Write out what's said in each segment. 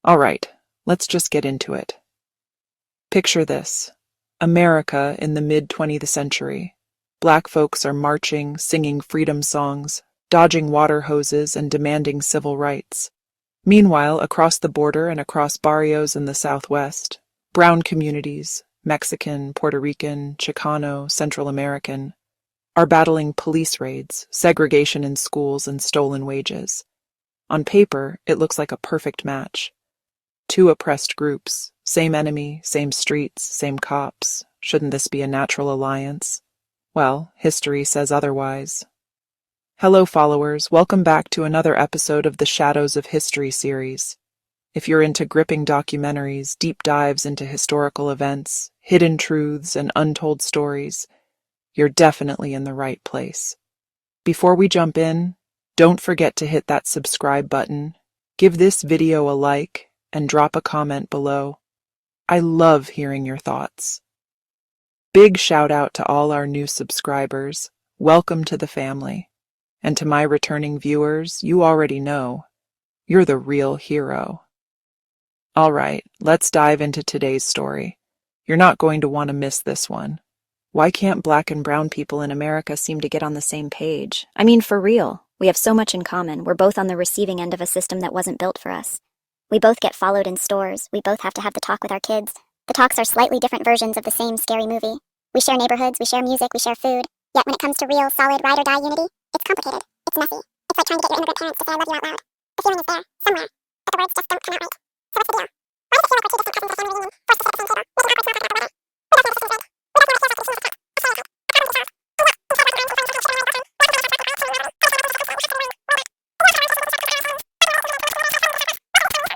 All right, let's just get into it. Picture this. America in the mid-20th century. Black folks are marching, singing freedom songs, dodging water hoses, and demanding civil rights. Meanwhile, across the border and across barrios in the Southwest, brown communities, Mexican, Puerto Rican, Chicano, Central American, are battling police raids, segregation in schools, and stolen wages. On paper, it looks like a perfect match. Two oppressed groups, same enemy, same streets, same cops. Shouldn't this be a natural alliance? Well, history says otherwise. Hello, followers. Welcome back to another episode of the Shadows of History series. If you're into gripping documentaries, deep dives into historical events, hidden truths, and untold stories, you're definitely in the right place. Before we jump in, don't forget to hit that subscribe button, give this video a like, and drop a comment below. I love hearing your thoughts. Big shout out to all our new subscribers. Welcome to the family. And to my returning viewers, you already know, you're the real hero. All right, let's dive into today's story. You're not going to want to miss this one. Why can't black and brown people in America seem to get on the same page? I mean, for real. We have so much in common. We're both on the receiving end of a system that wasn't built for us. We both get followed in stores. We both have to have the talk with our kids. The talks are slightly different versions of the same scary movie. We share neighborhoods, we share music, we share food. Yet when it comes to real, solid, ride or die unity, it's complicated. It's messy. It's like trying to get your immigrant parents to say I love you out loud. The feeling is there, somewhere, but the words just don't come out right. So what's the deal? Why does it feel like we're two distant cousins at a family reunion, forced to sit at the same table, making awkward small talk about our wedding? We both know this seems vague. We both know it feels like the seams of the cat.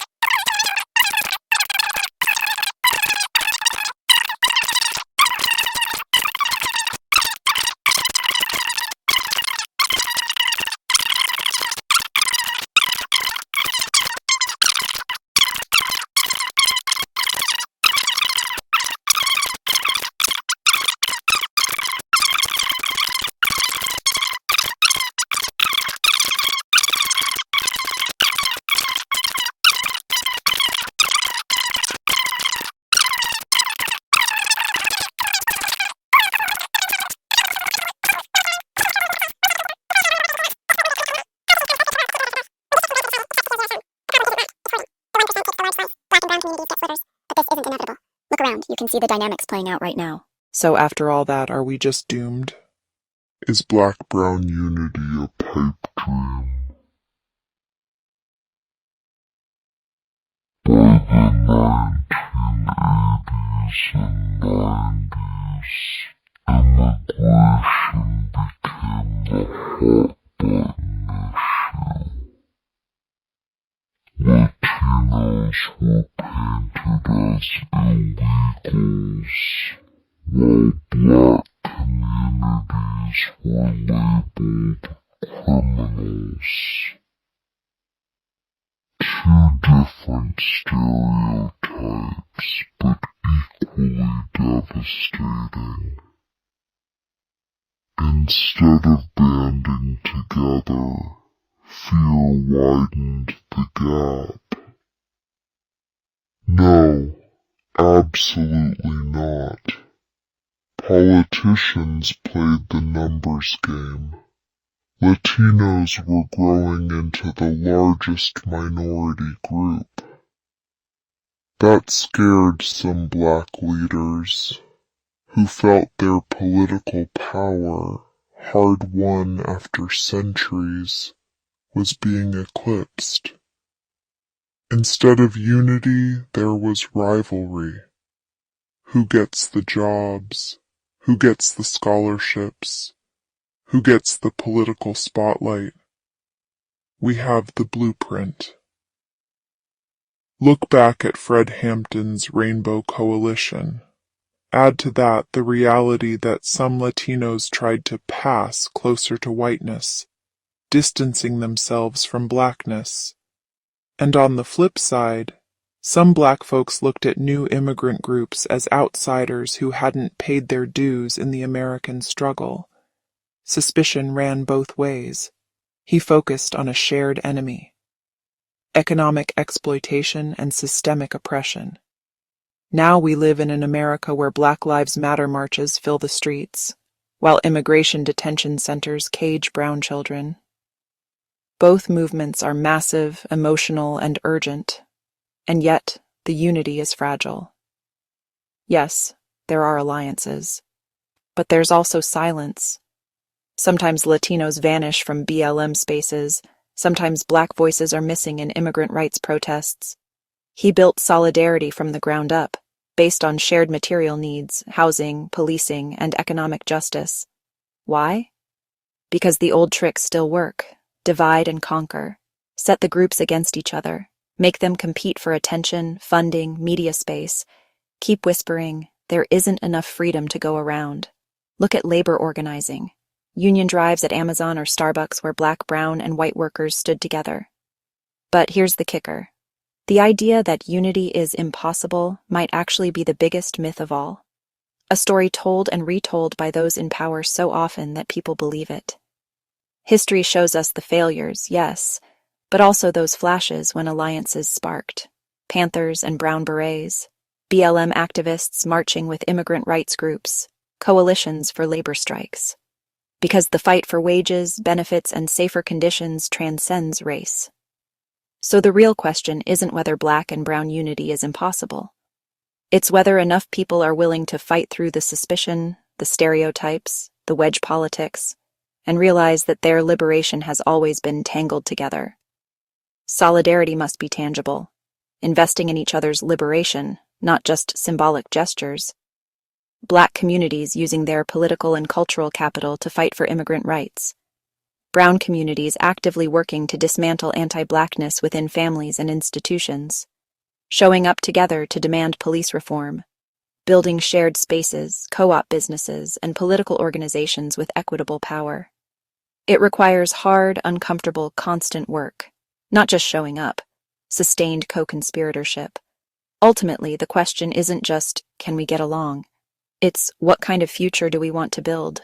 It's all okay. According to Charles. Do what? Instead of recognizing the family sharing all that time, why do we have to fight for each other? Look around, you can see the dynamics playing out right now. So after all that, are we just doomed? Is black-brown unity a pipe dream? By the 1980s and 90s, immigration became the hot button issue. Latinos were painted as illegals, while black communities were labeled criminals. Two different stereotypes, but equally devastating. Instead of banding together, fear widened the gap. No, absolutely not. Politicians played the numbers game. Latinos were growing into the largest minority group. That scared some black leaders, who felt their political power, hard-won after centuries, was being eclipsed. Instead of unity, there was rivalry. Who gets the jobs? Who gets the scholarships? Who gets the political spotlight? We have the blueprint. Look back at Fred Hampton's Rainbow Coalition. Add to that the reality that some Latinos tried to pass closer to whiteness, distancing themselves from blackness. And on the flip side, Some black folks looked at new immigrant groups as outsiders who hadn't paid their dues in the American struggle. Suspicion ran both ways. He focused on a shared enemy: economic exploitation and systemic oppression. Now we live in an America where Black Lives Matter marches fill the streets, while immigration detention centers cage brown children. Both movements are massive, emotional, and urgent, and yet the unity is fragile. Yes, there are alliances, but there's also silence. Sometimes Latinos vanish from BLM spaces, sometimes Black voices are missing in immigrant rights protests. He built solidarity from the ground up, based on shared material needs, housing, policing, and economic justice. Why? Because the old tricks still work: divide and conquer, set the groups against each other, make them compete for attention, funding, media space, keep whispering, there isn't enough freedom to go around. Look at labor organizing. Union drives at Amazon or Starbucks where Black, brown, and white workers stood together. But here's the kicker. The idea that unity is impossible might actually be the biggest myth of all. A story told and retold by those in power so often that people believe it. History shows us the failures, yes, but also those flashes when alliances sparked. Panthers and Brown Berets, BLM activists marching with immigrant rights groups, coalitions for labor strikes. Because the fight for wages, benefits, and safer conditions transcends race. So the real question isn't whether Black and brown unity is impossible. It's whether enough people are willing to fight through the suspicion, the stereotypes, the wedge politics, and realize that their liberation has always been tangled together. Solidarity must be tangible, investing in each other's liberation, not just symbolic gestures. Black communities using their political and cultural capital to fight for immigrant rights. Brown communities actively working to dismantle anti-Blackness within families and institutions. Showing up together to demand police reform. Building shared spaces, co-op businesses, and political organizations with equitable power. It requires hard, uncomfortable, constant work, not just showing up, sustained co-conspiratorship. Ultimately, the question isn't just, can we get along? It's, what kind of future do we want to build?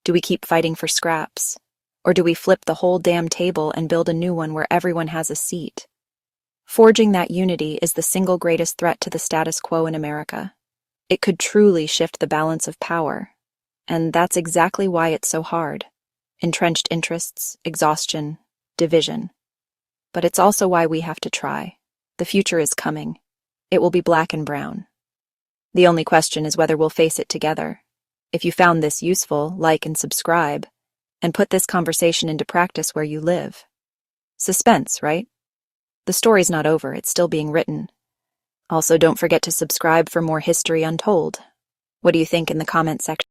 Do we keep fighting for scraps? Or do we flip the whole damn table and build a new one where everyone has a seat? Forging that unity is the single greatest threat to the status quo in America. It could truly shift the balance of power. And that's exactly why it's so hard. Entrenched interests, exhaustion, division. But it's also why we have to try. The future is coming. It will be Black and brown. The only question is whether we'll face it together. If you found this useful, like and subscribe, and put this conversation into practice where you live. Suspense, right? The story's not over, it's still being written. Also, don't forget to subscribe for more History Untold. What do you think in the comment section?